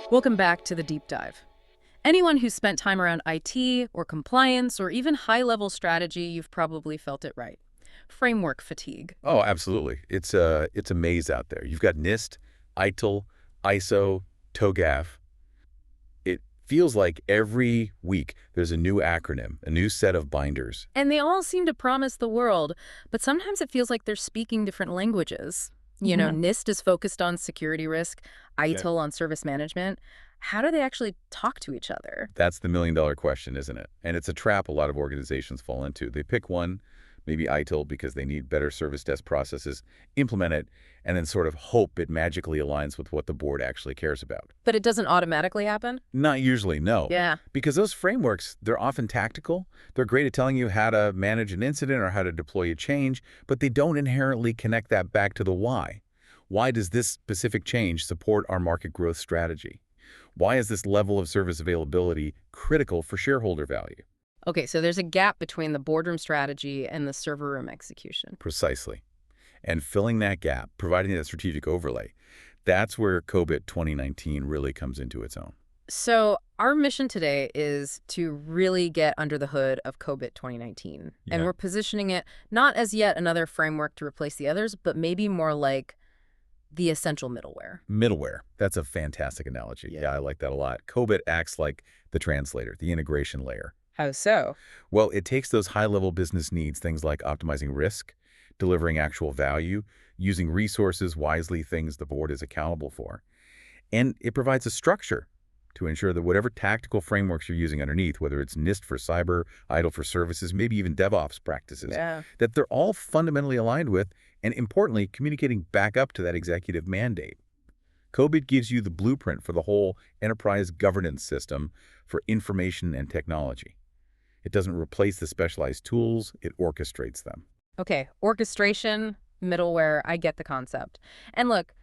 Welcome back to the deep dive. Anyone who's spent time around IT or compliance or even high-level strategy, you've probably felt it right. Framework fatigue. Oh, absolutely. It's a maze out there. You've got NIST, ITIL, ISO, TOGAF. It feels like every week there's a new acronym, a new set of binders. And they all seem to promise the world, but sometimes it feels like they're speaking different languages. NIST is focused on security risk, Yeah. ITIL on service management. How do they actually talk to each other? That's the million-dollar question, isn't it? And it's a trap a lot of organizations fall into. They pick one, maybe ITIL because they need better service desk processes, implement it, and then sort of hope it magically aligns with what the board actually cares about. But it doesn't automatically happen? Not usually, no. Yeah. Because those frameworks, they're often tactical. They're great at telling you how to manage an incident or how to deploy a change, but they don't inherently connect that back to the why. Why does this specific change support our market growth strategy? Why is this level of service availability critical for shareholder value? Okay, so there's a gap between the boardroom strategy and the server room execution. Precisely. And filling that gap, providing that strategic overlay, that's where COBIT 2019 really comes into its own. So our mission today is to really get under the hood of COBIT 2019. And Yeah. we're positioning it not as yet another framework to replace the others, but maybe more like the essential middleware. Middleware. That's a fantastic analogy. Yeah. Yeah, I like that a lot. COBIT acts like the translator, the integration layer. How so? Well, it takes those high-level business needs, things like optimizing risk, delivering actual value, using resources wisely, things the board is accountable for. And it provides a structure to ensure that whatever tactical frameworks you're using underneath, whether it's NIST for cyber, ITIL for services, maybe even DevOps practices, Yeah. that they're all fundamentally aligned with and, importantly, communicating back up to that executive mandate. COBIT gives you the blueprint for the whole enterprise governance system for information and technology. It doesn't replace the specialized tools, it orchestrates them. Okay, orchestration, middleware, I get the concept. And look,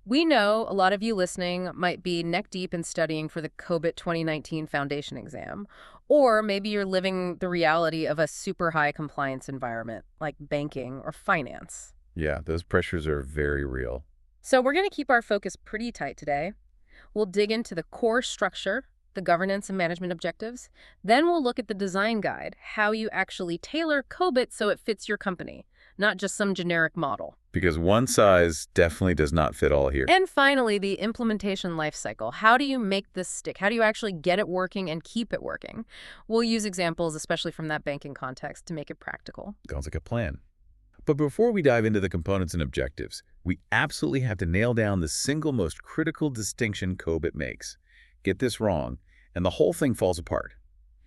we know a lot of you listening might be neck deep in studying for the COBIT 2019 foundation exam, or maybe you're living the reality of a super high compliance environment like banking or finance. Yeah, those pressures are very real. So we're going to keep our focus pretty tight today. We'll dig into the core structure, the governance and management objectives. Then we'll look at the design guide, how you actually tailor COBIT so it fits your company, not just some generic model. Because one size definitely does not fit all here. And finally, the implementation lifecycle. How do you make this stick? How do you actually get it working and keep it working? We'll use examples, especially from that banking context, to make it practical. Sounds like a plan. But before we dive into the components and objectives, we absolutely have to nail down the single most critical distinction COBIT makes. Get this wrong, and the whole thing falls apart.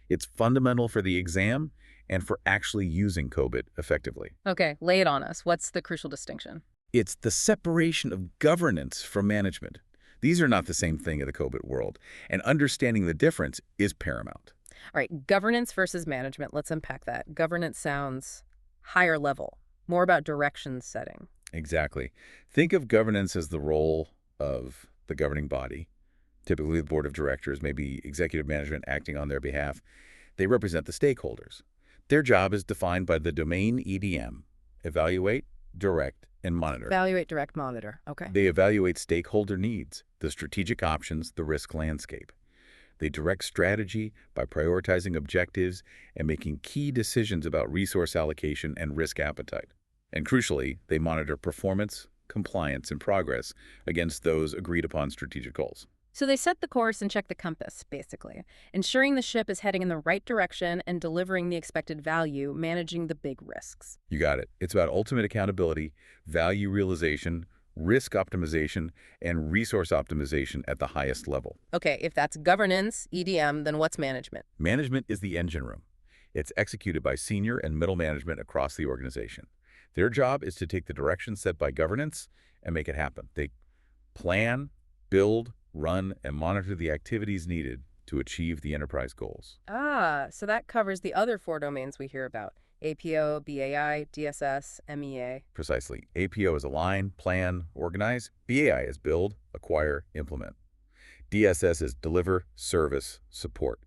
It's fundamental for the exam and for actually using COBIT effectively. Okay, lay it on us. What's the crucial distinction? It's the separation of governance from management. These are not the same thing in the COBIT world, and understanding the difference is paramount. All right, governance versus management. Let's unpack that. Governance sounds higher level, more about direction setting. Exactly. Think of governance as the role of the governing body, typically the board of directors, maybe executive management acting on their behalf. They represent the stakeholders. Their job is defined by the domain EDM: evaluate, direct, and monitor. Evaluate, direct, monitor. Okay. They evaluate stakeholder needs, the strategic options, the risk landscape. They direct strategy by prioritizing objectives and making key decisions about resource allocation and risk appetite. And crucially, they monitor performance, compliance, and progress against those agreed-upon strategic goals. So they set the course and check the compass, basically, ensuring the ship is heading in the right direction and delivering the expected value, managing the big risks. You got it. It's about ultimate accountability, value realization, risk optimization, and resource optimization at the highest level. Okay, if that's governance, EDM, then what's management? Management is the engine room. It's executed by senior and middle management across the organization. Their job is to take the direction set by governance and make it happen. They plan, build, run, and monitor the activities needed to achieve the enterprise goals. Ah, so that covers the other four domains we hear about: APO, BAI, DSS, MEA. Precisely. APO is align, plan, organize. BAI is build, acquire, implement. DSS is deliver, service, support.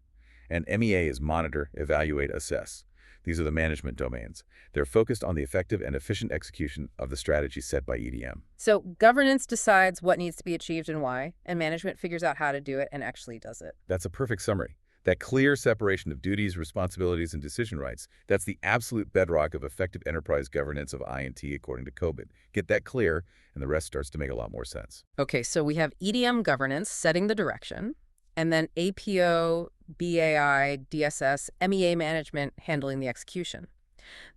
And MEA is monitor, evaluate, assess. These are the management domains. They're focused on the effective and efficient execution of the strategy set by EDM. So governance decides what needs to be achieved and why, and management figures out how to do it and actually does it. That's a perfect summary. That clear separation of duties, responsibilities, and decision rights, that's the absolute bedrock of effective enterprise governance of I&T according to COBIT. Get that clear, and the rest starts to make a lot more sense. Okay, so we have EDM governance setting the direction, and then APO, BAI, DSS, MEA management handling the execution.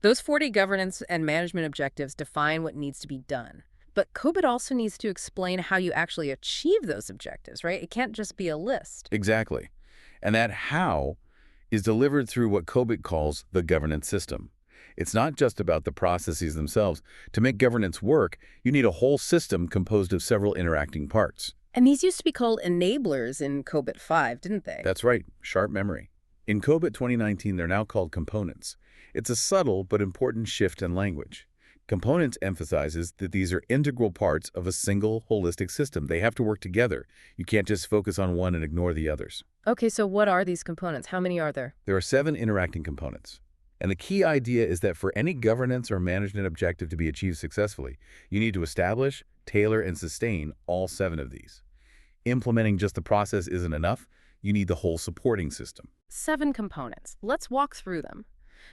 Those 40 governance and management objectives define what needs to be done. But COBIT also needs to explain how you actually achieve those objectives, right? It can't just be a list. Exactly. And that how is delivered through what COBIT calls the governance system. It's not just about the processes themselves. To make governance work, you need a whole system composed of several interacting parts. And these used to be called enablers in COBIT 5, didn't they? That's right, sharp memory. In COBIT 2019, they're now called components. It's a subtle but important shift in language. Components emphasizes that these are integral parts of a single, holistic system. They have to work together. You can't just focus on one and ignore the others. Okay, so what are these components? How many are there? There are 7 interacting components. And the key idea is that for any governance or management objective to be achieved successfully, you need to establish, tailor, and sustain all 7 of these. Implementing just the process isn't enough. You need the whole supporting system. 7 components. Let's walk through them.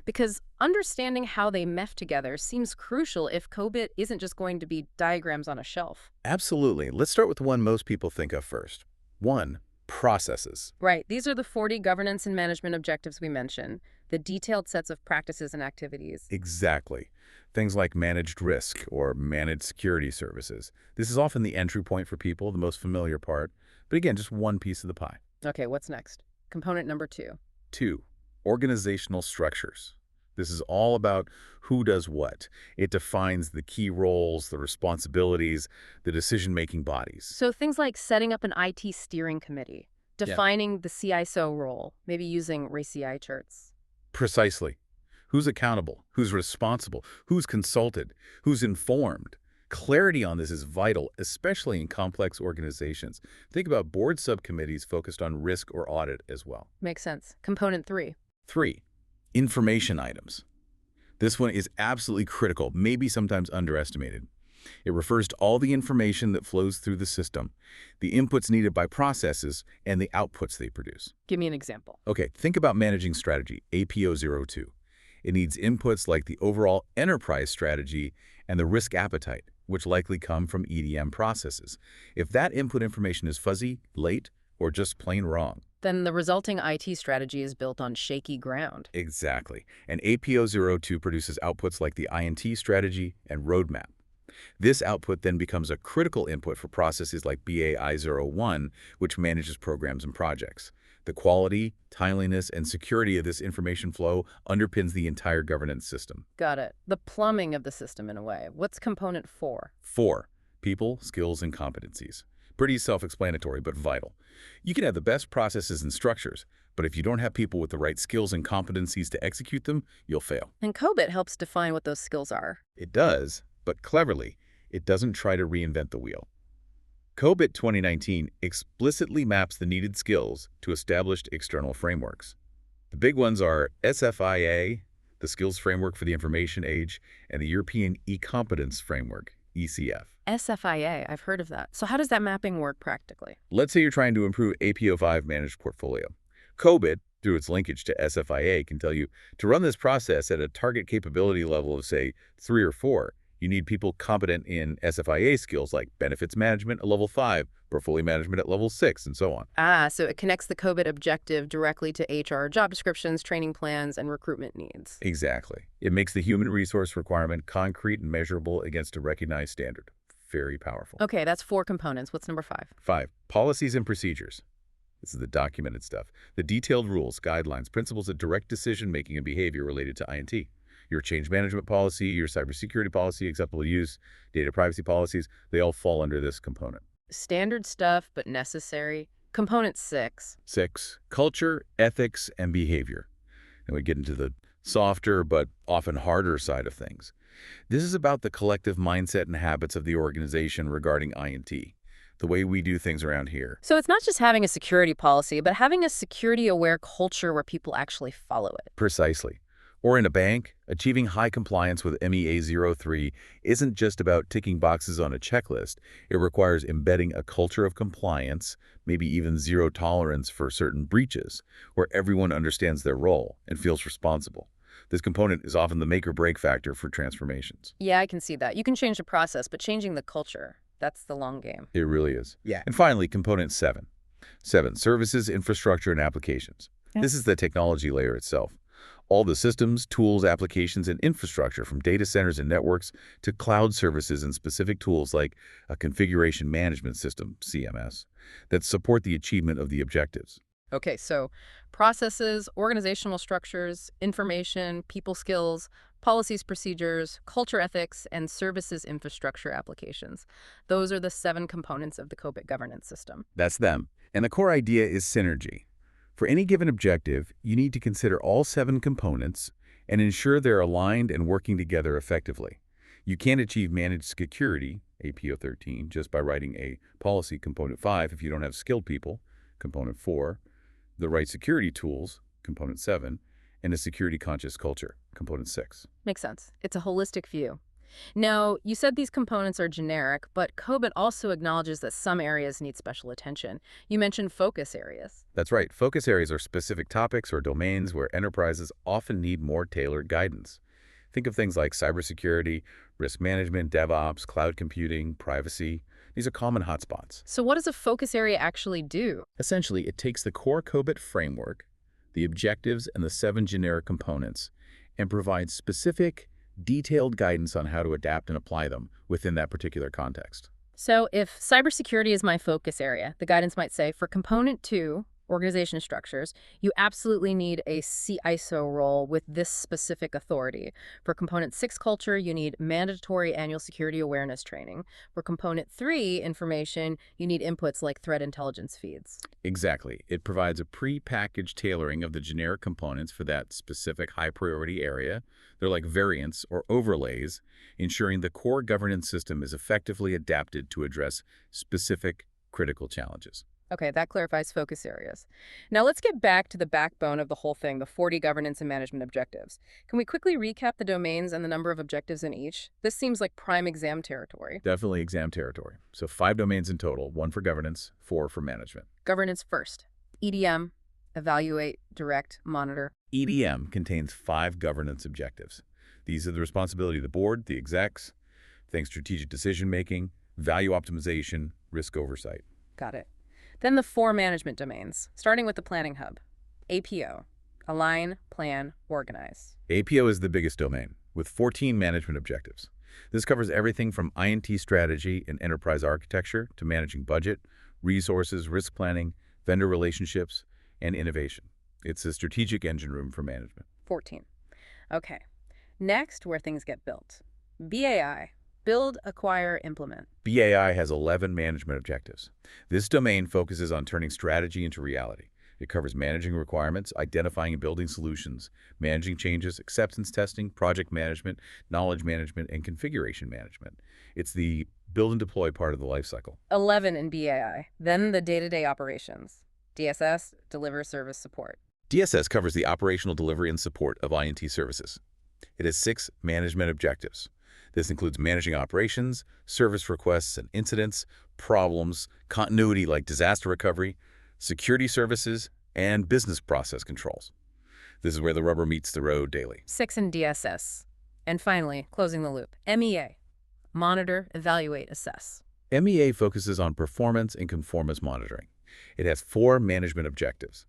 Because understanding how they mesh together seems crucial if COBIT isn't just going to be diagrams on a shelf. Absolutely. Let's start with the one most people think of first. 1. Processes. Right. These are the 40 governance and management objectives we mentioned, the detailed sets of practices and activities. Exactly. Things like managed risk or managed security services. This is often the entry point for people, the most familiar part. But again, just one piece of the pie. Okay, what's next? Component number 2. 2. Organizational structures. This is all about who does what. It defines the key roles, the responsibilities, the decision-making bodies. So things like setting up an IT steering committee, defining the CISO role, maybe using RACI charts. Precisely. Who's accountable? Who's responsible? Who's consulted? Who's informed? Clarity on this is vital, especially in complex organizations. Think about board subcommittees focused on risk or audit as well. Makes sense. Component 3. 3. Information items. This one is absolutely critical, maybe sometimes underestimated. It refers to all the information that flows through the system, the inputs needed by processes, and the outputs they produce. Give me an example. Okay, think about managing strategy, APO02. It needs inputs like the overall enterprise strategy and the risk appetite, which likely come from EDM processes. If that input information is fuzzy, late, or just plain wrong, Then the resulting IT strategy is built on shaky ground. exactly. And APO02 produces outputs like the I&T strategy and roadmap. This output then becomes a critical input for processes like BAI01, which manages programs and projects. The quality, timeliness, and security of this information flow underpins the entire governance system. Got it. The plumbing of the system in a way. What's component 4? 4. People, skills, and competencies. Pretty self-explanatory, but vital. You can have the best processes and structures, but if you don't have people with the right skills and competencies to execute them, you'll fail. And COBIT helps define what those skills are. It does, but cleverly, it doesn't try to reinvent the wheel. COBIT 2019 explicitly maps the needed skills to established external frameworks. The big ones are SFIA, the Skills Framework for the Information Age, and the European E-Competence Framework, ECF. SFIA, I've heard of that. So how does that mapping work practically? Let's say you're trying to improve APO5 managed portfolio. COBIT, through its linkage to SFIA, can tell you to run this process at a target capability level of, say, 3 or 4. You need people competent in SFIA skills like benefits management at level 5, portfolio management at level 6, and so on. So it connects the COBIT objective directly to HR job descriptions, training plans, and recruitment needs. Exactly. It makes the human resource requirement concrete and measurable against a recognized standard. Very powerful. Okay, that's 4 components. What's number 5? 5. Policies and procedures. This is the documented stuff. The detailed rules, guidelines, principles that direct decision-making and behavior related to I&T. Your change management policy, your cybersecurity policy, acceptable use, data privacy policies, they all fall under this component. Standard stuff, but necessary. Component 6. 6. Culture, ethics, and behavior. And we get into the softer but often harder side of things. This is about the collective mindset and habits of the organization regarding I&T, the way we do things around here. So it's not just having a security policy, but having a security-aware culture where people actually follow it. Precisely. Or in a bank, achieving high compliance with MEA03 isn't just about ticking boxes on a checklist. It requires embedding a culture of compliance, maybe even zero tolerance for certain breaches, where everyone understands their role and feels responsible. This component is often the make or break factor for transformations. Yeah, I can see that. You can change the process, but changing the culture, that's the long game. It really is. Yeah. And finally, component 7. 7. Services, infrastructure, and applications. Yeah. This is the technology layer itself. All the systems, tools, applications, and infrastructure from data centers and networks to cloud services and specific tools like a configuration management system, CMS, that support the achievement of the objectives. Okay, so processes, organizational structures, information, people skills, policies, procedures, culture ethics, and services infrastructure applications. Those are the 7 components of the COBIT governance system. That's them. And the core idea is synergy. For any given objective, you need to consider all 7 components and ensure they're aligned and working together effectively. You can't achieve managed security, APO 13, just by writing a policy, component 5, if you don't have skilled people, component 4, the right security tools, component 7, and a security-conscious culture, component 6. Makes sense. It's a holistic view. Now, you said these components are generic, but COBIT also acknowledges that some areas need special attention. You mentioned focus areas. That's right. Focus areas are specific topics or domains where enterprises often need more tailored guidance. Think of things like cybersecurity, risk management, DevOps, cloud computing, privacy. These are common hotspots. So what does a focus area actually do? Essentially, it takes the core COBIT framework, the objectives, and the 7 generic components, and provides specific, detailed guidance on how to adapt and apply them within that particular context. So if cybersecurity is my focus area, the guidance might say, for component 2, organization structures, you absolutely need a CISO role with this specific authority. For component 6 culture, you need mandatory annual security awareness training. For component 3 information, you need inputs like threat intelligence feeds. Exactly. It provides a pre-packaged tailoring of the generic components for that specific high-priority area. They're like variants or overlays, ensuring the core governance system is effectively adapted to address specific critical challenges. Okay, that clarifies focus areas. Now let's get back to the backbone of the whole thing, the 40 governance and management objectives. Can we quickly recap the domains and the number of objectives in each? This seems like prime exam territory. Definitely exam territory. So 5 domains in total, 1 for governance, 4 for management. Governance first. EDM, evaluate, direct, monitor. EDM contains 5 governance objectives. These are the responsibility of the board, the execs, think strategic decision-making, value optimization, risk oversight. Got it. Then the 4 management domains, starting with the planning hub. APO, align, plan, organize. APO is the biggest domain, with 14 management objectives. This covers everything from INT strategy and enterprise architecture to managing budget, resources, risk planning, vendor relationships, and innovation. It's a strategic engine room for management. 14. Okay. Next, where things get built. BAI, build, acquire, implement. BAI has 11 management objectives. This domain focuses on turning strategy into reality. It covers managing requirements, identifying and building solutions, managing changes, acceptance testing, project management, knowledge management, and configuration management. It's the build and deploy part of the lifecycle. 11 in BAI. Then the day-to-day operations. DSS, deliver service support. DSS covers the operational delivery and support of INT services. It has 6 management objectives. This includes managing operations, service requests and incidents, problems, continuity like disaster recovery, security services, and business process controls. This is where the rubber meets the road daily. 6 in DSS. And finally, closing the loop. MEA, monitor, evaluate, assess. MEA focuses on performance and conformance monitoring. It has 4 management objectives.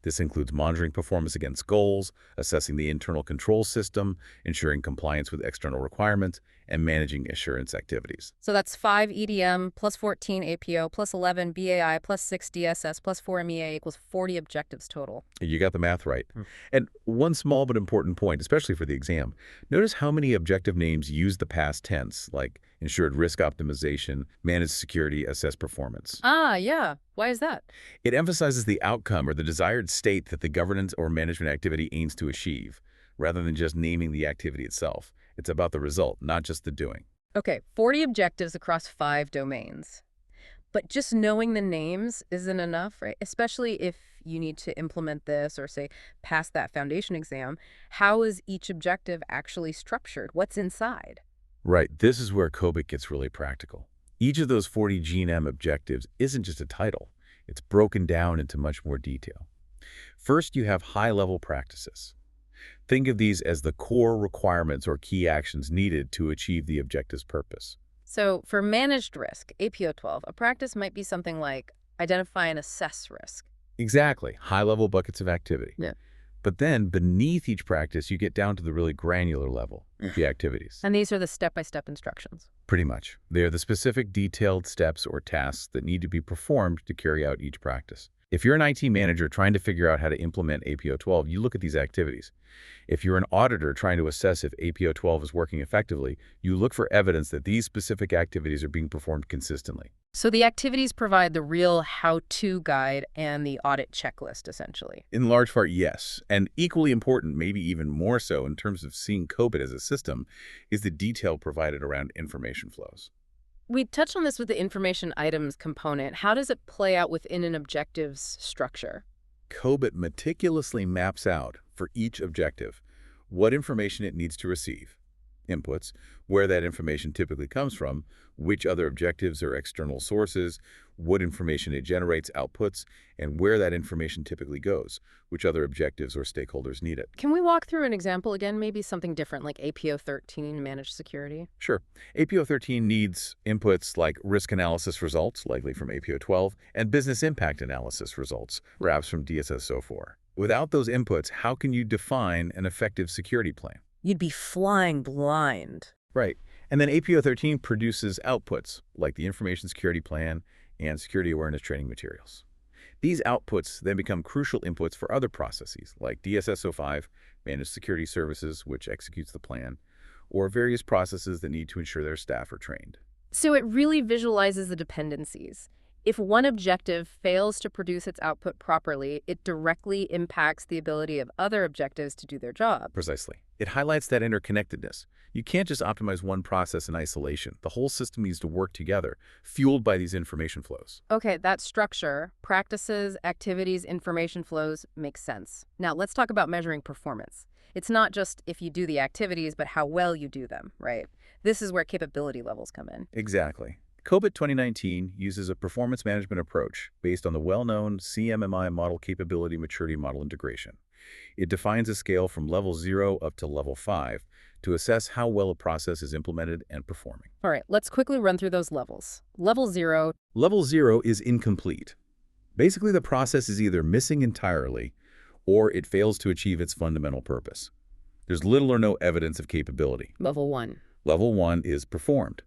This includes monitoring performance against goals, assessing the internal control system, ensuring compliance with external requirements, and managing assurance activities. So that's 5 EDM plus 14 APO plus 11 BAI plus 6 DSS plus 4 MEA equals 40 objectives total. You got the math right. And one small but important point, especially for the exam, notice how many objective names use the past tense, like ensured risk optimization, managed security, assess performance. Ah, yeah. Why is that? It emphasizes the outcome or the desired state that the governance or management activity aims to achieve, rather than just naming the activity itself. It's about the result, not just the doing. Okay, 40 objectives across 5 domains. But just knowing the names isn't enough, right? Especially if you need to implement this or say pass that foundation exam, how is each objective actually structured? What's inside? Right, this is where COBIT gets really practical. Each of those 40 G&M objectives isn't just a title. It's broken down into much more detail. First, you have high-level practices. Think of these as the core requirements or key actions needed to achieve the objective's purpose. So for managed risk, APO 12, a practice might be something like identify and assess risk. Exactly, high-level buckets of activity. Yeah. But then, beneath each practice, you get down to the really granular level, the activities. And these are the step-by-step instructions. Pretty much. They are the specific detailed steps or tasks that need to be performed to carry out each practice. If you're an IT manager trying to figure out how to implement APO 12, you look at these activities. If you're an auditor trying to assess if APO 12 is working effectively, you look for evidence that these specific activities are being performed consistently. So the activities provide the real how-to guide and the audit checklist, essentially. In large part, yes. And equally important, maybe even more so in terms of seeing COBIT as a system, is the detail provided around information flows. We touched on this with the information items component. How does it play out within an objective's structure? COBIT meticulously maps out, for each objective, what information it needs to receive, inputs, where that information typically comes from, which other objectives or external sources, what information it generates, outputs, and where that information typically goes, which other objectives or stakeholders need it. Can we walk through an example again, maybe something different like APO 13, managed security? Sure. APO 13 needs inputs like risk analysis results, likely from APO 12, and business impact analysis results, perhaps from DSS-04. Without those inputs, how can you define an effective security plan? You'd be flying blind. Right. And then APO 13 produces outputs, like the information security plan and security awareness training materials. These outputs then become crucial inputs for other processes, like DSS-05, managed security services, which executes the plan, or various processes that need to ensure their staff are trained. So it really visualizes the dependencies. If one objective fails to produce its output properly, it directly impacts the ability of other objectives to do their job. Precisely. It highlights that interconnectedness. You can't just optimize one process in isolation. The whole system needs to work together, fueled by these information flows. Okay, that structure, practices, activities, information flows, makes sense. Now let's talk about measuring performance. It's not just if you do the activities, but how well you do them, right? This is where capability levels come in. Exactly. COBIT 2019 uses a performance management approach based on the well-known CMMI model capability maturity model integration. It defines a scale from level 0 up to level 5 to assess how well a process is implemented and performing. All right, let's quickly run through those levels. Level 0. Level 0 is incomplete. Basically, the process is either missing entirely or it fails to achieve its fundamental purpose. There's little or no evidence of capability. Level 1. Level 1 is performed.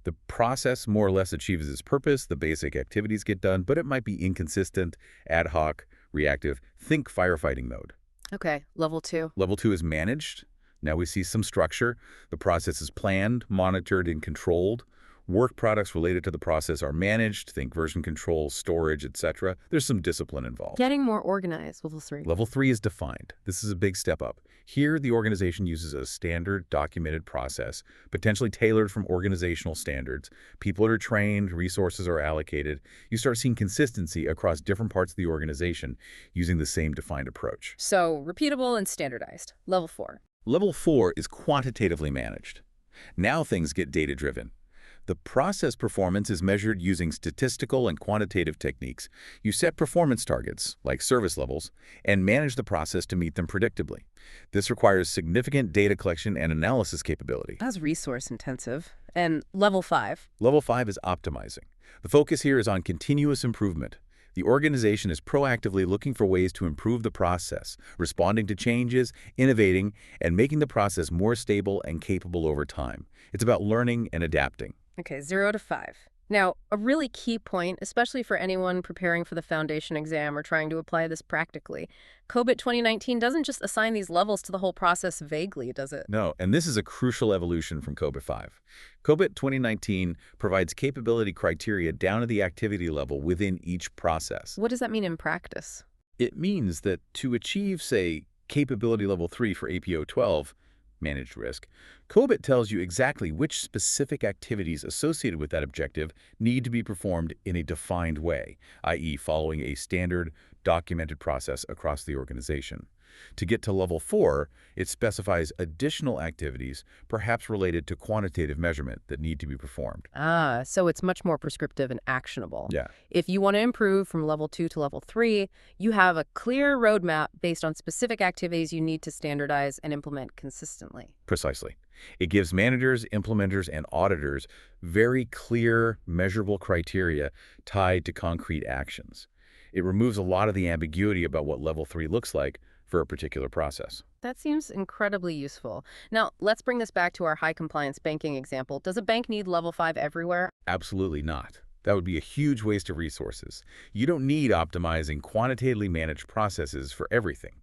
The process more or less achieves its purpose, the basic activities get done, but it might be inconsistent, ad hoc, reactive. Think firefighting mode. Okay, level 2. Level 2 is managed. Now we see some structure. The process is planned, monitored, and controlled. Work products related to the process are managed. Think version control, storage, etc. There's some discipline involved. Getting more organized, level 3. Level 3 is defined. This is a big step up. Here, the organization uses a standard documented process, potentially tailored from organizational standards. People are trained, resources are allocated. You start seeing consistency across different parts of the organization using the same defined approach. So, repeatable and standardized. Level 4. Level 4 is quantitatively managed. Now things get data-driven. The process performance is measured using statistical and quantitative techniques. You set performance targets, like service levels, and manage the process to meet them predictably. This requires significant data collection and analysis capability. That's resource intensive. And level 5. Level 5 is optimizing. The focus here is on continuous improvement. The organization is proactively looking for ways to improve the process, responding to changes, innovating, and making the process more stable and capable over time. It's about learning and adapting. Okay, 0 to 5. Now, a really key point, especially for anyone preparing for the foundation exam or trying to apply this practically, COBIT 2019 doesn't just assign these levels to the whole process vaguely, does it? No, and this is a crucial evolution from COBIT 5. COBIT 2019 provides capability criteria down to the activity level within each process. What does that mean in practice? It means that to achieve, say, capability level 3 for APO 12, managed risk, COBIT tells you exactly which specific activities associated with that objective need to be performed in a defined way, i.e. following a standard, documented process across the organization. To get to level 4, it specifies additional activities, perhaps related to quantitative measurement, that need to be performed. Ah, so it's much more prescriptive and actionable. Yeah, If you want to improve from level 2 to level 3, you have a clear roadmap based on specific activities you need to standardize and implement consistently. precisely. It gives managers, implementers, and auditors very clear, measurable criteria tied to concrete actions. It removes a lot of the ambiguity about what level 3 looks like for a particular process. That seems incredibly useful. Now, let's bring this back to our high compliance banking example. Does a bank need level 5 everywhere? Absolutely not. That would be a huge waste of resources. You don't need optimizing quantitatively managed processes for everything.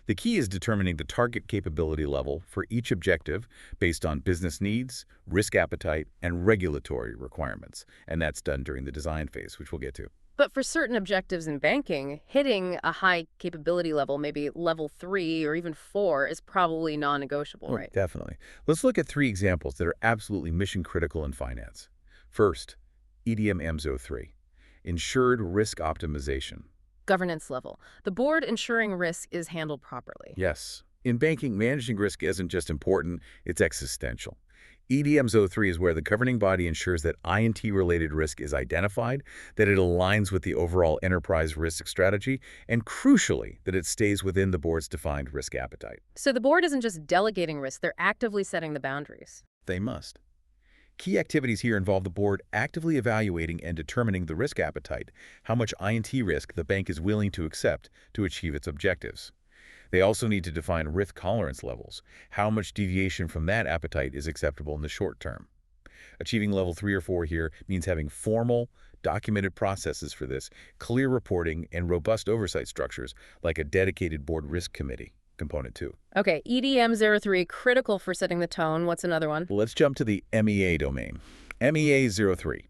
The key is determining the target capability level for each objective based on business needs, risk appetite, and regulatory requirements. And that's done during the design phase, which we'll get to. But for certain objectives in banking, hitting a high capability level, maybe level 3 or even 4, is probably non-negotiable, Oh, right? definitely. Let's look at 3 examples that are absolutely mission critical in finance. First, EDM MSO3, Insured Risk Optimization. Governance level. The board ensuring risk is handled properly. Yes. In banking, managing risk isn't just important, it's existential. EDMS03 is where the governing body ensures that INT-related risk is identified, that it aligns with the overall enterprise risk strategy, and crucially, that it stays within the board's defined risk appetite. So the board isn't just delegating risk, they're actively setting the boundaries. They must. Key activities here involve the board actively evaluating and determining the risk appetite, how much INT risk the bank is willing to accept to achieve its objectives. They also need to define risk tolerance levels, how much deviation from that appetite is acceptable in the short term. Achieving level 3 or 4 here means having formal, documented processes for this, clear reporting, and robust oversight structures like a dedicated board risk committee. Component 2. Okay, EDM03, critical for setting the tone. What's another one? Let's jump to the MEA domain. MEA03,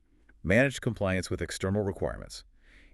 Managed Compliance with External Requirements.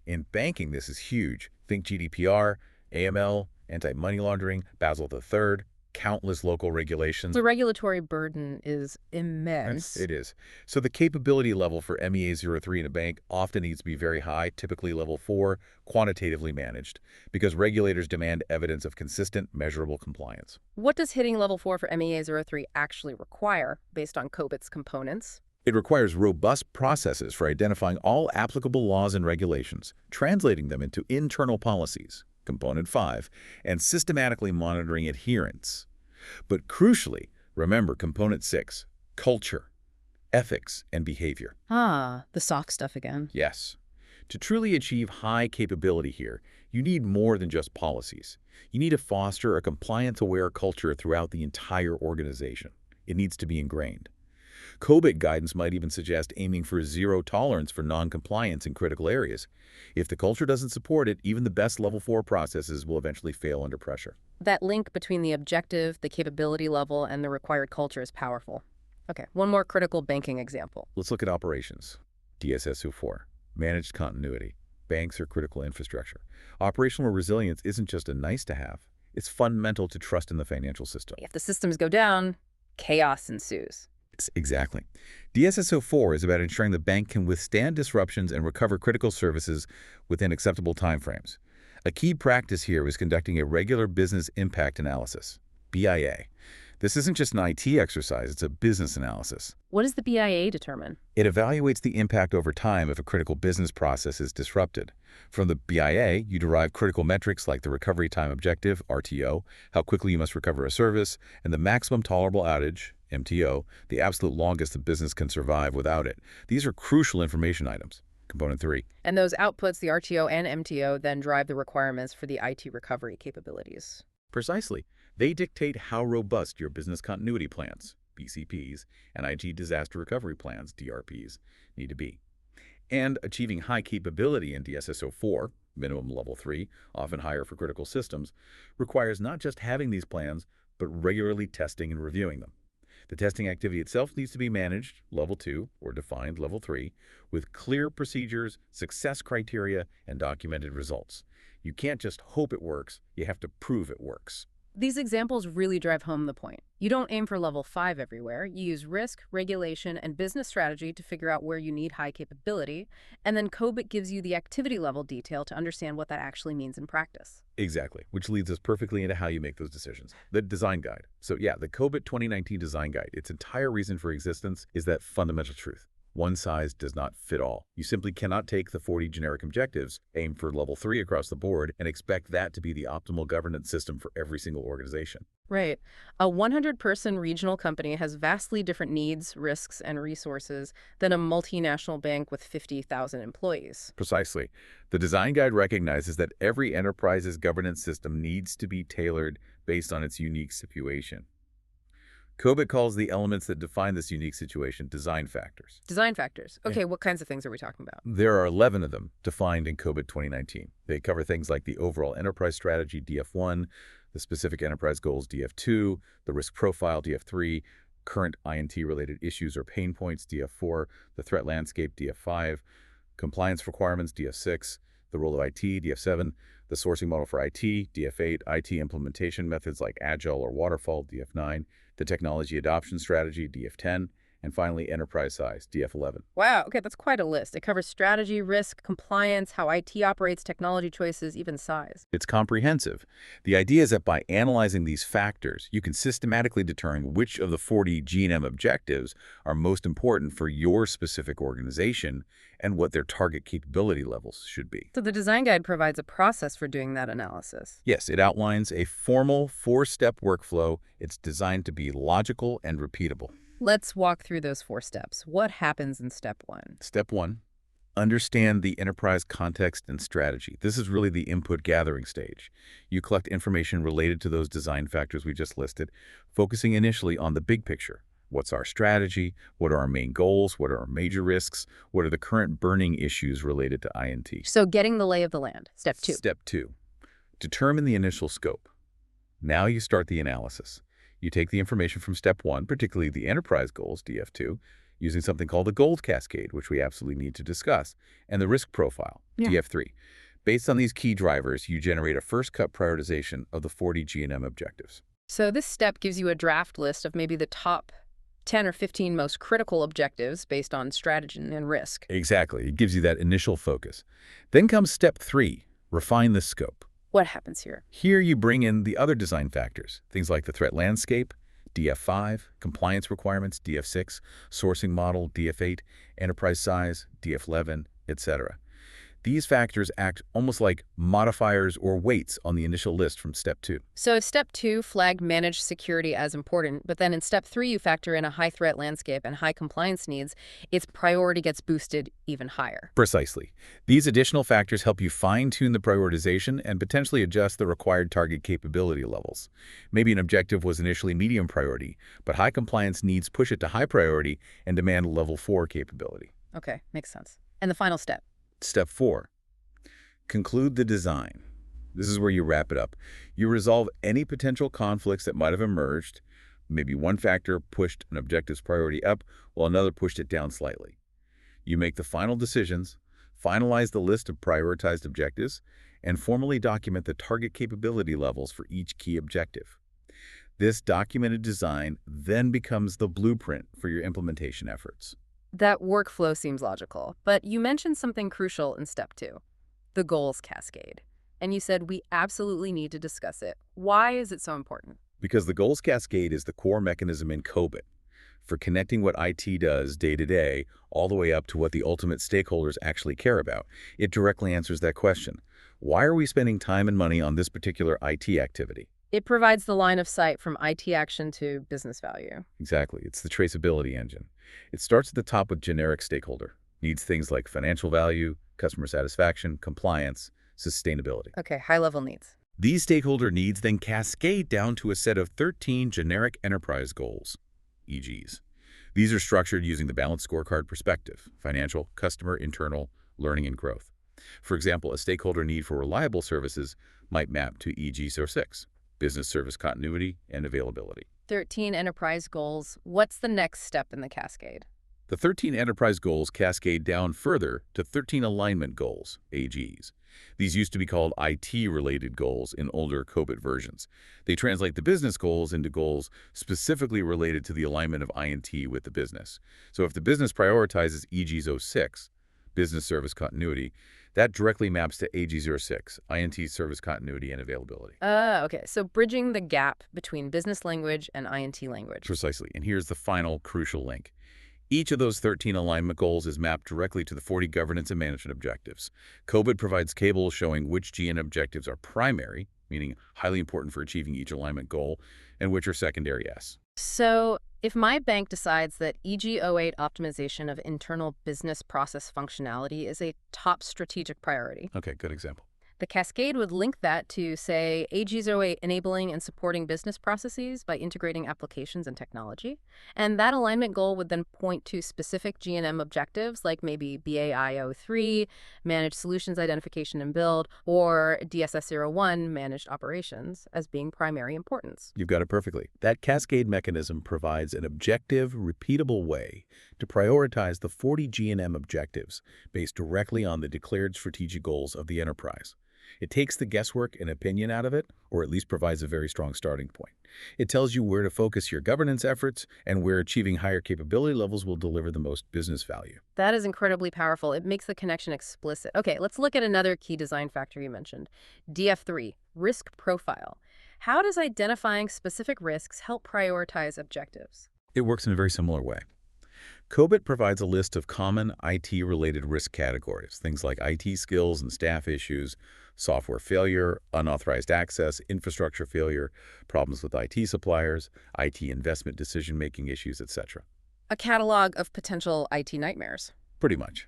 In banking, this is huge. Think GDPR, AML, anti-money laundering, Basel III, countless local regulations. The regulatory burden is immense. It is. So the capability level for MEA03 in a bank often needs to be very high, typically level 4, quantitatively managed, because regulators demand evidence of consistent, measurable compliance. What does hitting level 4 for MEA03 actually require based on COBIT's components? It requires robust processes for identifying all applicable laws and regulations, translating them into internal policies, Component 5, and systematically monitoring adherence. But crucially, remember Component 6, culture, ethics, and behavior. Ah, the sock stuff again. Yes. To truly achieve high capability here, you need more than just policies. You need to foster a compliance-aware culture throughout the entire organization. It needs to be ingrained. COBIT guidance might even suggest aiming for zero tolerance for non-compliance in critical areas. If the culture doesn't support it, even the best level 4 processes will eventually fail under pressure. That link between the objective, the capability level, and the required culture is powerful. Okay, one more critical banking example. Let's look at operations. DSS04, Managed Continuity. Banks are critical infrastructure. Operational resilience isn't just a nice-to-have. It's fundamental to trust in the financial system. If the systems go down, chaos ensues. Exactly. DSS04 is about ensuring the bank can withstand disruptions and recover critical services within acceptable timeframes. A key practice here is conducting a regular business impact analysis, BIA. This isn't just an IT exercise, it's a business analysis. What does the BIA determine? It evaluates the impact over time if a critical business process is disrupted. From the BIA, you derive critical metrics like the recovery time objective, RTO, how quickly you must recover a service, and the maximum tolerable outage, MTO, the absolute longest the business can survive without it. These are crucial information items. Component 3. And those outputs, the RTO and MTO, then drive the requirements for the IT recovery capabilities. Precisely. They dictate how robust your business continuity plans, BCPs, and IT disaster recovery plans, DRPs, need to be. And achieving high capability in DSS04, minimum level 3, often higher for critical systems, requires not just having these plans, but regularly testing and reviewing them. The testing activity itself needs to be managed, level 2, or defined level 3, with clear procedures, success criteria, and documented results. You can't just hope it works, you have to prove it works. These examples really drive home the point. You don't aim for level 5 everywhere. You use risk, regulation, and business strategy to figure out where you need high capability, and then COBIT gives you the activity level detail to understand what that actually means in practice. Exactly, which leads us perfectly into how you make those decisions. The design guide. So yeah, the COBIT 2019 design guide, its entire reason for existence is that fundamental truth. One size does not fit all. You simply cannot take the 40 generic objectives, aim for level 3 across the board, and expect that to be the optimal governance system for every single organization. Right. A 100-person regional company has vastly different needs, risks, and resources than a multinational bank with 50,000 employees. Precisely. The design guide recognizes that every enterprise's governance system needs to be tailored based on its unique situation. COBIT calls the elements that define this unique situation design factors. Design factors. Yeah. Okay, what kinds of things are we talking about? There are 11 of them defined in COBIT 2019. They cover things like the overall enterprise strategy, DF1, the specific enterprise goals, DF2, the risk profile, DF3, current INT-related issues or pain points, DF4, the threat landscape, DF5, compliance requirements, DF6, the role of IT, DF7, the sourcing model for IT, DF8, IT implementation methods like Agile or Waterfall, DF9, the technology adoption strategy, DF10, and finally, enterprise size, DF11. Wow, okay, that's quite a list. It covers strategy, risk, compliance, how IT operates, technology choices, even size. It's comprehensive. The idea is that by analyzing these factors, you can systematically determine which of the 40 G&M objectives are most important for your specific organization and what their target capability levels should be. So the design guide provides a process for doing that analysis. Yes, it outlines a formal 4-step workflow. It's designed to be logical and repeatable. Let's walk through those 4 steps. What happens in step 1? Step 1, understand the enterprise context and strategy. This is really the input gathering stage. You collect information related to those design factors we just listed, focusing initially on the big picture. What's our strategy? What are our main goals? What are our major risks? What are the current burning issues related to INT? So getting the lay of the land, step 2. Step 2, determine the initial scope. Now you start the analysis. You take the information from step 1, particularly the enterprise goals, DF2, using something called the goals cascade, which we absolutely need to discuss, and the risk profile, DF3. Based on these key drivers, you generate a first-cut prioritization of the 40 G&M objectives. So this step gives you a draft list of maybe the top 10 or 15 most critical objectives based on strategy and risk. Exactly. It gives you that initial focus. Then comes step 3, refine the scope. What happens here? Here you bring in the other design factors, things like the threat landscape, DF5, compliance requirements, DF6, sourcing model, DF8, enterprise size, DF11, etc. These factors act almost like modifiers or weights on the initial list from step 2. So if step 2 flagged managed security as important, but then in step 3 you factor in a high threat landscape and high compliance needs, its priority gets boosted even higher. Precisely. These additional factors help you fine-tune the prioritization and potentially adjust the required target capability levels. Maybe an objective was initially medium priority, but high compliance needs push it to high priority and demand level 4 capability. Okay, makes sense. And the final step? Step 4, conclude the design. This is where you wrap it up. You resolve any potential conflicts that might have emerged. Maybe one factor pushed an objective's priority up, while another pushed it down slightly. You make the final decisions, finalize the list of prioritized objectives, and formally document the target capability levels for each key objective. This documented design then becomes the blueprint for your implementation efforts. That workflow seems logical, but you mentioned something crucial in step 2, the goals cascade. And you said we absolutely need to discuss it. Why is it so important? Because the goals cascade is the core mechanism in COBIT for connecting what IT does day to day all the way up to what the ultimate stakeholders actually care about. It directly answers that question. Why are we spending time and money on this particular IT activity? It provides the line of sight from IT action to business value. Exactly. It's the traceability engine. It starts at the top with generic stakeholder. Needs things like financial value, customer satisfaction, compliance, sustainability. Okay, high-level needs. These stakeholder needs then cascade down to a set of 13 generic enterprise goals, EGs. These are structured using the balanced scorecard perspective: financial, customer, internal, learning, and growth. For example, a stakeholder need for reliable services might map to EG06, business service continuity and availability. 13 enterprise goals. What's the next step in the cascade? The 13 enterprise goals cascade down further to 13 alignment goals, AGs. These used to be called IT-related goals in older COBIT versions. They translate the business goals into goals specifically related to the alignment of INT with the business. So if the business prioritizes EG06, business service continuity, that directly maps to AG06, INT service continuity and availability. Okay. So bridging the gap between business language and INT language. Precisely. And here's the final crucial link. Each of those 13 alignment goals is mapped directly to the 40 governance and management objectives. COBIT provides cables showing which GN objectives are primary, meaning highly important for achieving each alignment goal, and which are secondary S. So if my bank decides that EG08 optimization of internal business process functionality is a top strategic priority, Okay, good example. the cascade would link that to, say, AG08 enabling and supporting business processes by integrating applications and technology. And that alignment goal would then point to specific G&M objectives like maybe BAI03, Managed Solutions Identification and Build, or DSS01, Managed Operations, as being primary importance. You've got it perfectly. That cascade mechanism provides an objective, repeatable way to prioritize the 40 G&M objectives based directly on the declared strategic goals of the enterprise. It takes the guesswork and opinion out of it, or at least provides a very strong starting point. It tells you where to focus your governance efforts and where achieving higher capability levels will deliver the most business value. That is incredibly powerful. It makes the connection explicit. Okay, let's look at another key design factor you mentioned, DF3, risk profile. How does identifying specific risks help prioritize objectives? It works in a very similar way. COBIT provides a list of common IT-related risk categories, things like IT skills and staff issues, software failure, unauthorized access, infrastructure failure, problems with IT suppliers, IT investment decision-making issues, etc. A catalog of potential IT nightmares. Pretty much.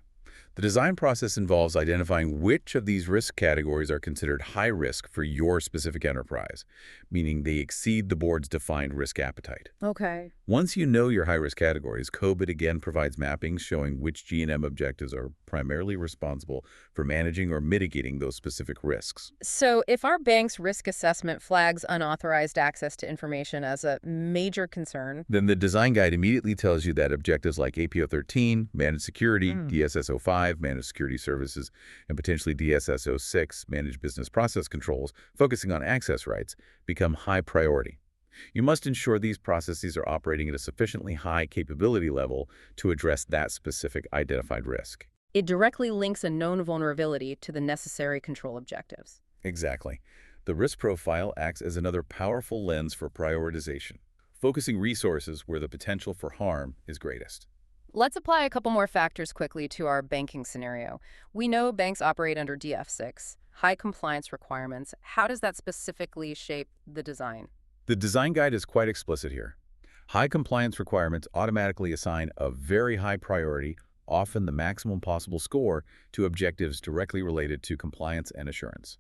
The design process involves identifying which of these risk categories are considered high risk for your specific enterprise, meaning they exceed the board's defined risk appetite. Okay. Once you know your high-risk categories, COBIT again provides mappings showing which G&M objectives are primarily responsible for managing or mitigating those specific risks. So if our bank's risk assessment flags unauthorized access to information as a major concern, Then the design guide immediately tells you that objectives like APO13, managed security, DSS05, managed security services, and potentially DSS06, managed business process controls, focusing on access rights, become high priority. You must ensure these processes are operating at a sufficiently high capability level to address that specific identified risk. it directly links a known vulnerability to the necessary control objectives. Exactly. The risk profile acts as another powerful lens for prioritization, focusing resources where the potential for harm is greatest. Let's apply a couple more factors quickly to our banking scenario. We know banks operate under DF6, high compliance requirements. How does that specifically shape the design? The design guide is quite explicit here. High compliance requirements automatically assign a very high priority, often the maximum possible score, to objectives directly related to compliance and assurance.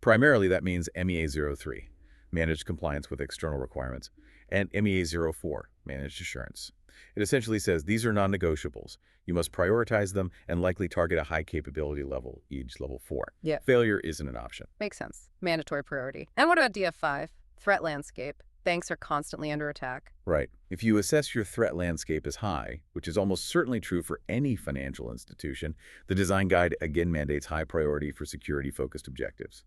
Primarily, that means MEA03, Managed Compliance with External Requirements, and MEA04, Managed Assurance. It essentially says these are non-negotiables. You must prioritize them and likely target a high capability level, each level 4. Yeah. Failure isn't an option. Makes sense. Mandatory priority. And what about DF5? Threat landscape. Banks are constantly under attack. Right. If you assess your threat landscape as high, which is almost certainly true for any financial institution, the design guide again mandates high priority for security-focused objectives.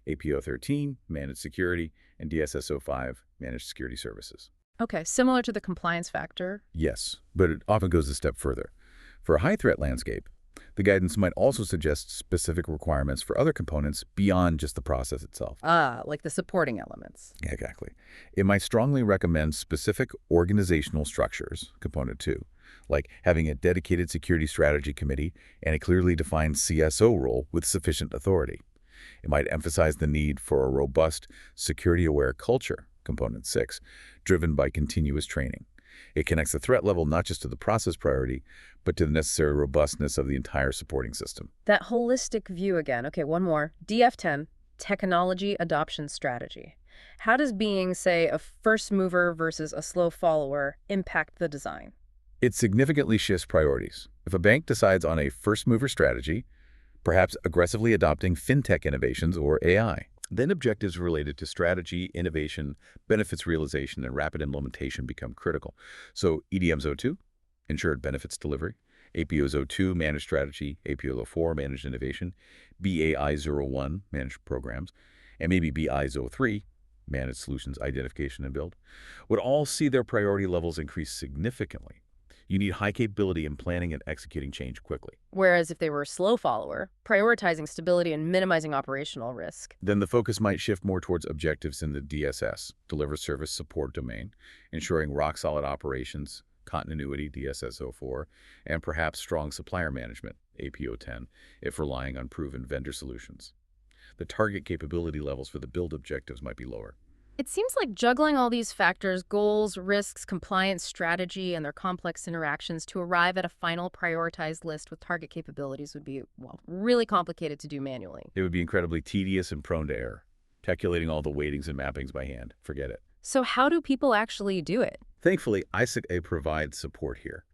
APO13, Managed Security, and DSS05, Managed Security Services. Okay, similar to the compliance factor. Yes, but it often goes a step further. For a high-threat landscape, the guidance might also suggest specific requirements for other components beyond just the process itself. Like the supporting elements. Exactly. It might strongly recommend specific organizational structures, component 2, like having a dedicated security strategy committee and a clearly defined CSO role with sufficient authority. It might emphasize the need for a robust, security-aware culture, component 6, driven by continuous training. It connects the threat level not just to the process priority, but to the necessary robustness of the entire supporting system. That holistic view again. Okay, one more. DF10, technology adoption strategy. How does being, say, a first mover versus a slow follower impact the design? It significantly shifts priorities. If a bank decides on a first-mover strategy, perhaps aggressively adopting fintech innovations or AI, then objectives related to strategy, innovation, benefits realization, and rapid implementation become critical. So EDMs 02, ensured benefits delivery, APO02, managed strategy, APO04, managed innovation, BAI01, managed programs, and maybe BI03, managed solutions identification and build, would all see their priority levels increase significantly. You need high capability in planning and executing change quickly. Whereas if they were a slow follower, prioritizing stability and minimizing operational risk. Then the focus might shift more towards objectives in the DSS, deliver service support domain, ensuring rock-solid operations, continuity, DSS04, and perhaps strong supplier management, APO10, if relying on proven vendor solutions. The target capability levels for the build objectives might be lower. It seems like juggling all these factors, goals, risks, compliance, strategy, and their complex interactions to arrive at a final prioritized list with target capabilities would be, well, really complicated to do manually. It would be incredibly tedious and prone to error. Calculating all the weightings and mappings by hand, forget it. So how do people actually do it? Thankfully, ISA provides support here.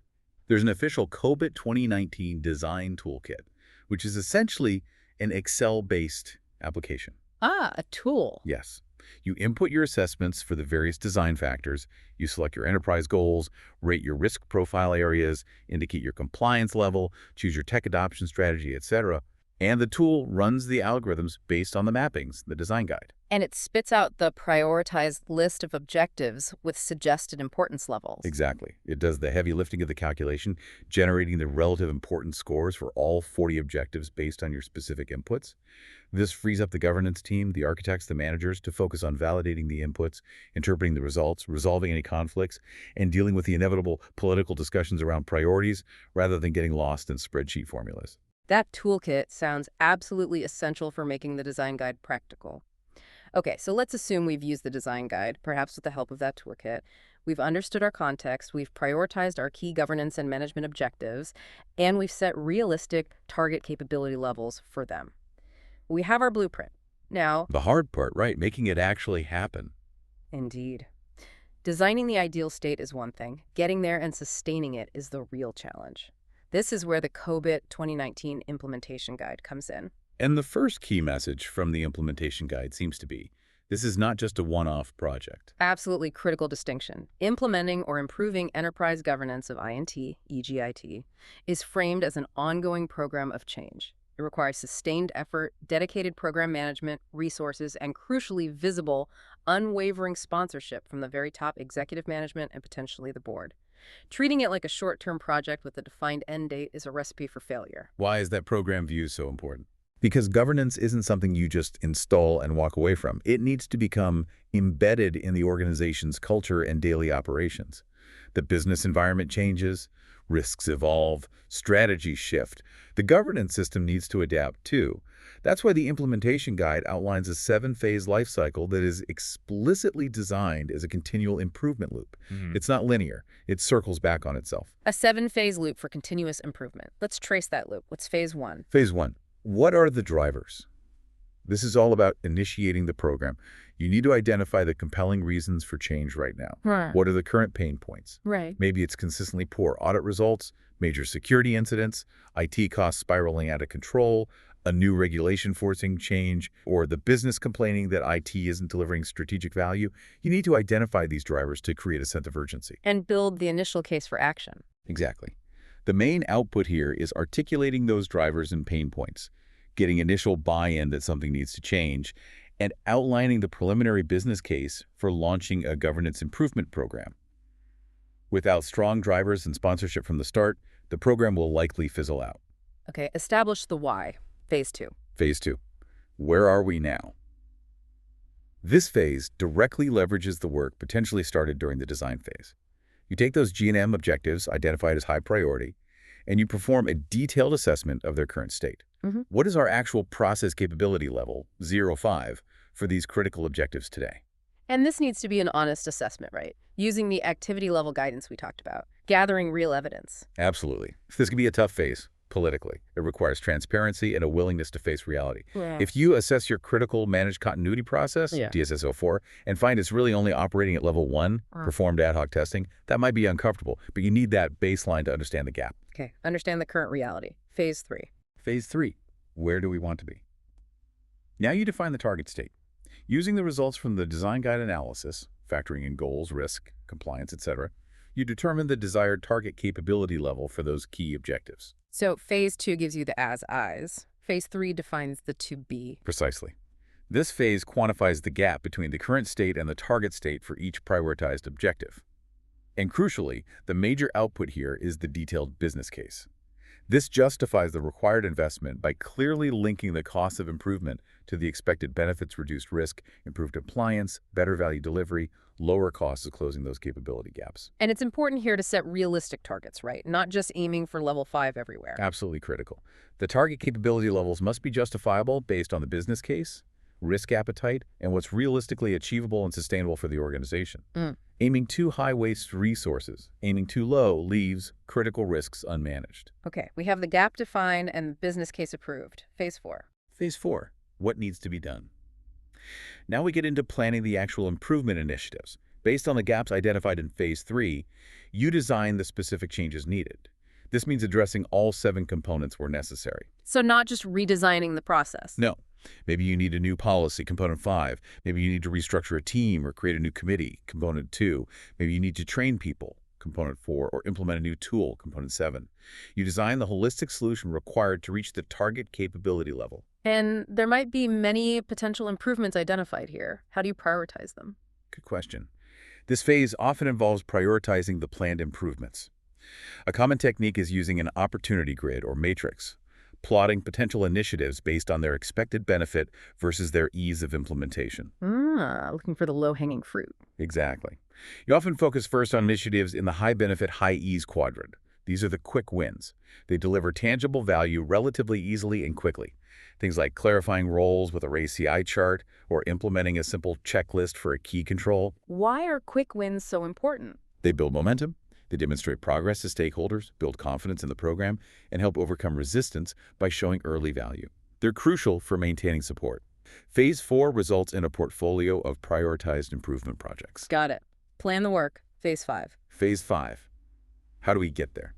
There's an official COBIT 2019 design toolkit, which is essentially an Excel-based application. Ah, a tool. Yes. You input your assessments for the various design factors, you select your enterprise goals, rate your risk profile areas, indicate your compliance level, choose your tech adoption strategy, etc. And the tool runs the algorithms based on the mappings, the design guide. And it spits out the prioritized list of objectives with suggested importance levels. Exactly. It does the heavy lifting of the calculation, generating the relative importance scores for all 40 objectives based on your specific inputs. This frees up the governance team, the architects, the managers, to focus on validating the inputs, interpreting the results, resolving any conflicts, and dealing with the inevitable political discussions around priorities rather than getting lost in spreadsheet formulas. That toolkit sounds absolutely essential for making the design guide practical. Okay, so let's assume we've used the design guide, perhaps with the help of that toolkit. We've understood our context, we've prioritized our key governance and management objectives, and we've set realistic target capability levels for them. We have our blueprint. Now, The hard part, right, making it actually happen. indeed. Designing the ideal state is one thing. Getting there and sustaining it is the real challenge. This is where the COBIT 2019 implementation guide comes in. And the first key message from the implementation guide seems to be, this is not just a one-off project. Absolutely critical distinction. Implementing or improving enterprise governance of INT, EGIT, is framed as an ongoing program of change. It requires sustained effort, dedicated program management, resources, and crucially visible, unwavering sponsorship from the very top executive management and potentially the board. Treating it like a short-term project with a defined end date is a recipe for failure. Why is that program view so important? Because governance isn't something you just install and walk away from. It needs to become embedded in the organization's culture and daily operations. The business environment changes, risks evolve, strategies shift. The governance system needs to adapt too. That's why the implementation guide outlines a 7-phase life cycle that is explicitly designed as a continual improvement loop. It's not linear. It circles back on itself. A 7-phase loop for continuous improvement. Let's trace that loop. What's phase 1? Phase 1. What are the drivers? This is all about initiating the program. You need to identify the compelling reasons for change right now. Right. What are the current pain points? Right. Maybe it's consistently poor audit results, major security incidents, IT costs spiraling out of control, a new regulation forcing change, or the business complaining that IT isn't delivering strategic value. You need to identify these drivers to create a sense of urgency. And build the initial case for action. Exactly. The main output here is articulating those drivers and pain points, getting initial buy-in that something needs to change, and outlining the preliminary business case for launching a governance improvement program. Without strong drivers and sponsorship from the start, the program will likely fizzle out. Okay, establish the why. Phase 2. Phase 2. Where are we now? This phase directly leverages the work potentially started during the design phase. You take those G&M objectives identified as high priority, and you perform a detailed assessment of their current state. What is our actual process capability level, 0-5, for these critical objectives today? And this needs to be an honest assessment, right? Using the activity level guidance we talked about, gathering real evidence. Absolutely. This can be a tough phase, politically. It requires transparency and a willingness to face reality. Yeah. If you assess your critical managed continuity process, DSS04, and find it's really only operating at level 1, performed ad hoc testing, that might be uncomfortable, but you need that baseline to understand the gap. Okay, understand the current reality. Phase 3. Phase 3. Where do we want to be? Now you define the target state. Using the results from the design guide analysis, factoring in goals, risk, compliance, etc., You determine the desired target capability level for those key objectives. So phase 2 gives you the as-is. Phase 3 defines the to-be. Precisely. This phase quantifies the gap between the current state and the target state for each prioritized objective. And crucially, the major output here is the detailed business case. This justifies the required investment by clearly linking the cost of improvement to the expected benefits: reduced risk, improved compliance, better value delivery, lower costs of closing those capability gaps. And it's important here to set realistic targets, right? Not just aiming for level 5 everywhere. Absolutely critical. The target capability levels must be justifiable based on the business case, risk appetite, and what's realistically achievable and sustainable for the organization. Aiming too high wastes resources. Aiming too low leaves critical risks unmanaged. Okay, we have the gap defined and the business case approved. Phase 4. Phase 4. What needs to be done? Now we get into planning the actual improvement initiatives. Based on the gaps identified in Phase 3, you design the specific changes needed. This means addressing all 7 components where necessary. So not just redesigning the process. No. Maybe you need a new policy, component 5. Maybe you need to restructure a team or create a new committee, component 2. Maybe you need to train people, component 4, or implement a new tool, component 7. You design the holistic solution required to reach the target capability level. And there might be many potential improvements identified here. How do you prioritize them? Good question. This phase often involves prioritizing the planned improvements. A common technique is using an opportunity grid or matrix, plotting potential initiatives based on their expected benefit versus their ease of implementation. Looking for the low-hanging fruit. Exactly. You often focus first on initiatives in the high-benefit, high-ease quadrant. These are the quick wins. They deliver tangible value relatively easily and quickly. Things like clarifying roles with a raised CI chart or implementing a simple checklist for a key control. Why are quick wins so important? They build momentum. They demonstrate progress to stakeholders, build confidence in the program, and help overcome resistance by showing early value. They're crucial for maintaining support. Phase 4 results in a portfolio of prioritized improvement projects. Got it. Plan the work. Phase 5. Phase 5. How do we get there?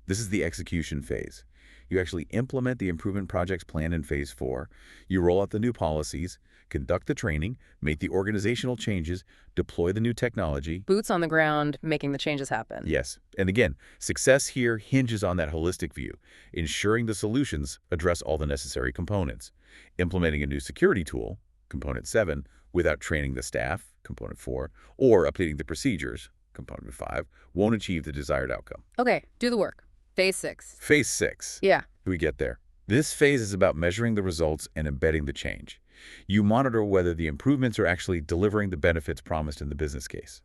This is the execution phase. You actually implement the improvement projects planned in Phase 4. You roll out the new policies, conduct the training, make the organizational changes, deploy the new technology. Boots on the ground, making the changes happen. Yes. And again, success here hinges on that holistic view, ensuring the solutions address all the necessary components. Implementing a new security tool, component 7, without training the staff, component 4, or updating the procedures, component 5, won't achieve the desired outcome. Okay, do the work. Phase 6. Phase 6. Yeah. We get there. This phase is about measuring the results and embedding the change. You monitor whether the improvements are actually delivering the benefits promised in the business case.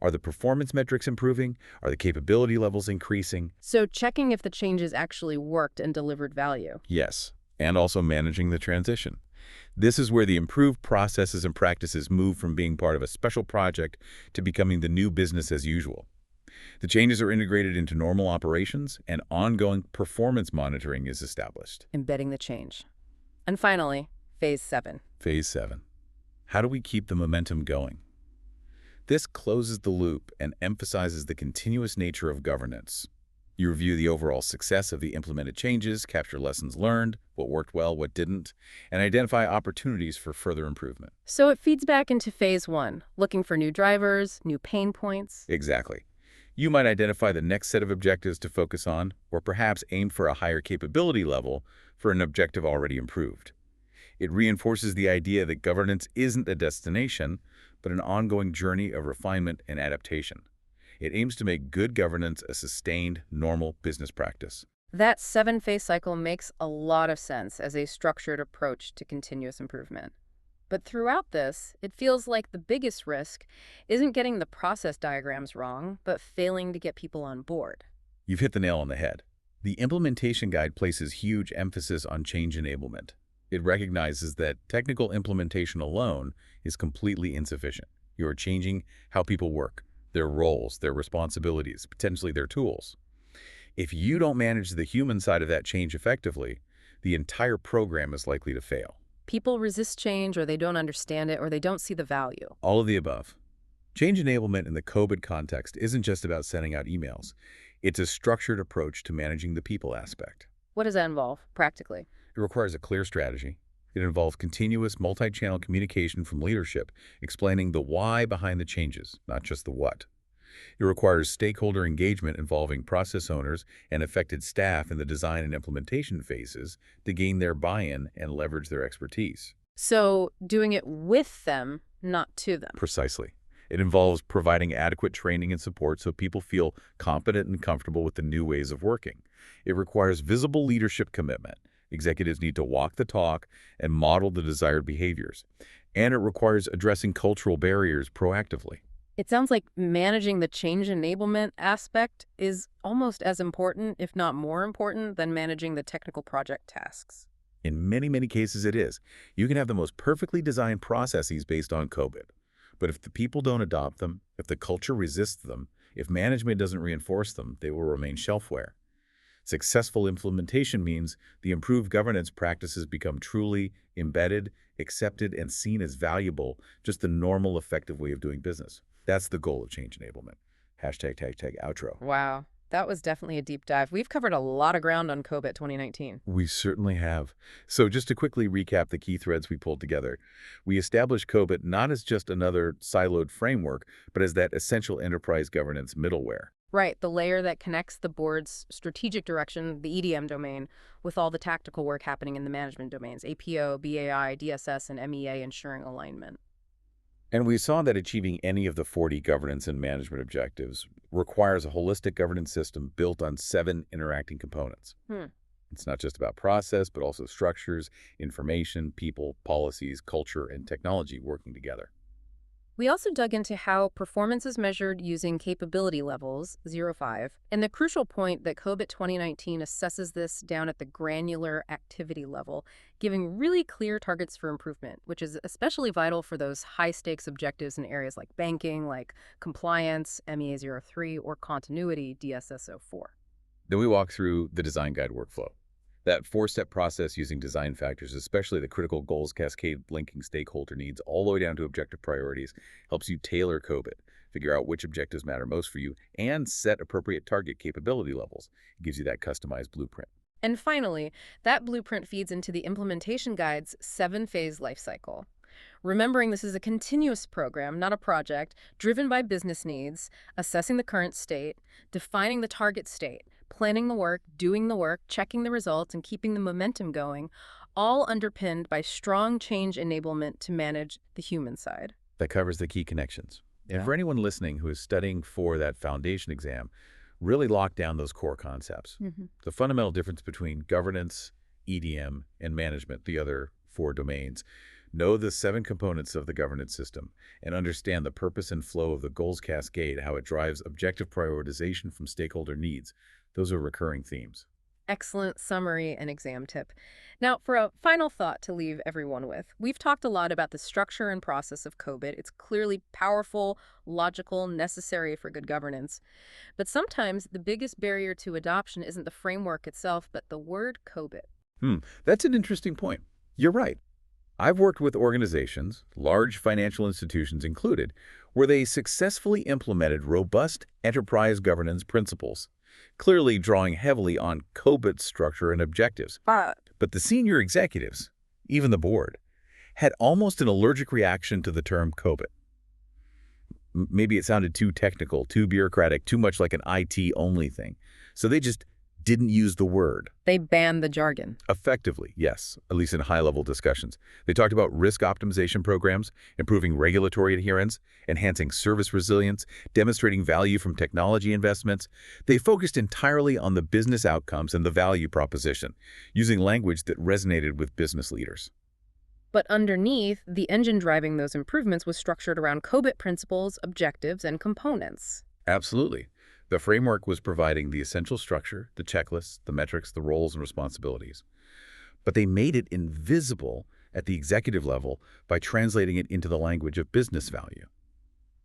Are the performance metrics improving? Are the capability levels increasing? So checking if the changes actually worked and delivered value. Yes, and also managing the transition. This is where the improved processes and practices move from being part of a special project to becoming the new business as usual. The changes are integrated into normal operations, and ongoing performance monitoring is established. Embedding the change. And finally, Phase 7. Phase 7. How do we keep the momentum going? This closes the loop and emphasizes the continuous nature of governance. You review the overall success of the implemented changes, capture lessons learned, what worked well, what didn't, and identify opportunities for further improvement. So it feeds back into Phase 1, looking for new drivers, new pain points. Exactly. You might identify the next set of objectives to focus on, or perhaps aim for a higher capability level for an objective already improved. It reinforces the idea that governance isn't a destination, but an ongoing journey of refinement and adaptation. It aims to make good governance a sustained, normal business practice. That 7-phase cycle makes a lot of sense as a structured approach to continuous improvement. But throughout this, it feels like the biggest risk isn't getting the process diagrams wrong, but failing to get people on board. You've hit the nail on the head. The implementation guide places huge emphasis on change enablement. It recognizes that technical implementation alone is completely insufficient. You are changing how people work, their roles, their responsibilities, potentially their tools. If you don't manage the human side of that change effectively, the entire program is likely to fail. People resist change, or they don't understand it, or they don't see the value. All of the above. Change enablement in the COBIT context isn't just about sending out emails. It's a structured approach to managing the people aspect. What does that involve, practically? It requires a clear strategy. It involves continuous multi-channel communication from leadership, explaining the why behind the changes, not just the what. It requires stakeholder engagement involving process owners and affected staff in the design and implementation phases to gain their buy-in and leverage their expertise. So doing it with them, not to them. Precisely. It involves providing adequate training and support so people feel competent and comfortable with the new ways of working. It requires visible leadership commitment. Executives need to walk the talk and model the desired behaviors. And it requires addressing cultural barriers proactively. It sounds like managing the change enablement aspect is almost as important, if not more important, than managing the technical project tasks. In many, many cases it is. You can have the most perfectly designed processes based on COBIT. But if the people don't adopt them, if the culture resists them, if management doesn't reinforce them, they will remain shelfware. Successful implementation means the improved governance practices become truly embedded, accepted, and seen as valuable, just the normal, effective way of doing business. That's the goal of change enablement. #outro. Wow, that was definitely a deep dive. We've covered a lot of ground on COBIT 2019. We certainly have. So just to quickly recap the key threads we pulled together, we established COBIT not as just another siloed framework, but as that essential enterprise governance middleware. Right, the layer that connects the board's strategic direction, the EDM domain, with all the tactical work happening in the management domains, APO, BAI, DSS, and MEA, ensuring alignment. And we saw that achieving any of the 40 governance and management objectives requires a holistic governance system built on 7 interacting components. It's not just about process, but also structures, information, people, policies, culture, and technology working together. We also dug into how performance is measured using capability levels, 0-5, and the crucial point that COBIT 2019 assesses this down at the granular activity level, giving really clear targets for improvement, which is especially vital for those high-stakes objectives in areas like banking, like compliance, MEA 03, or continuity, DSS 04. Then we walk through the design guide workflow. That 4-step process using design factors, especially the critical goals cascade linking stakeholder needs all the way down to objective priorities, helps you tailor COBIT, figure out which objectives matter most for you, and set appropriate target capability levels. It gives you that customized blueprint. And finally, that blueprint feeds into the implementation guide's 7-phase life cycle. Remembering this is a continuous program, not a project, driven by business needs, assessing the current state, defining the target state, planning the work, doing the work, checking the results, and keeping the momentum going, all underpinned by strong change enablement to manage the human side. That covers the key connections. And for anyone listening who is studying for that foundation exam, really lock down those core concepts. The fundamental difference between governance, EDM, and management, the other 4 domains. Know the 7 components of the governance system and understand the purpose and flow of the goals cascade, how it drives objective prioritization from stakeholder needs. Those are recurring themes. Excellent summary and exam tip. Now, for a final thought to leave everyone with, we've talked a lot about the structure and process of COBIT. It's clearly powerful, logical, necessary for good governance. But sometimes the biggest barrier to adoption isn't the framework itself, but the word COBIT. That's an interesting point. You're right. I've worked with organizations, large financial institutions included, where they successfully implemented robust enterprise governance principles, clearly drawing heavily on COBIT structure and objectives. But the senior executives, even the board, had almost an allergic reaction to the term COBIT. Maybe it sounded too technical, too bureaucratic, too much like an IT-only thing. So they just didn't use the word. They banned the jargon. Effectively, yes, at least in high-level discussions. They talked about risk optimization programs, improving regulatory adherence, enhancing service resilience, demonstrating value from technology investments. They focused entirely on the business outcomes and the value proposition, using language that resonated with business leaders. But underneath, the engine driving those improvements was structured around COBIT principles, objectives, and components. Absolutely. The framework was providing the essential structure, the checklists, the metrics, the roles and responsibilities. But they made it invisible at the executive level by translating it into the language of business value.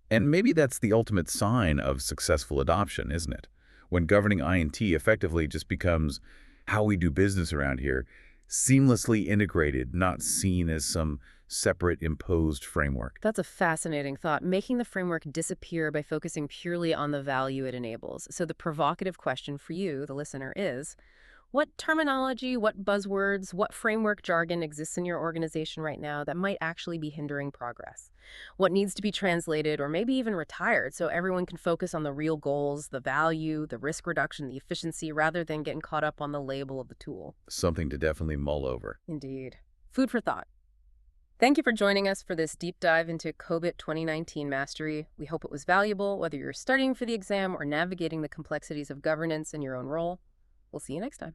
And maybe that's the ultimate sign of successful adoption, isn't it? When governing I&T effectively just becomes how we do business around here, seamlessly integrated, not seen as some separate imposed framework. That's a fascinating thought, making the framework disappear by focusing purely on the value it enables. So the provocative question for you, the listener, is, What terminology, what buzzwords, what framework jargon exists in your organization right now that might actually be hindering progress? What needs to be translated or maybe even retired so everyone can focus on the real goals, the value, the risk reduction, the efficiency, rather than getting caught up on the label of the tool? Something to definitely mull over. Indeed. Food for thought. Thank you for joining us for this deep dive into COBIT 2019 Mastery. We hope it was valuable, whether you're studying for the exam or navigating the complexities of governance in your own role. We'll see you next time.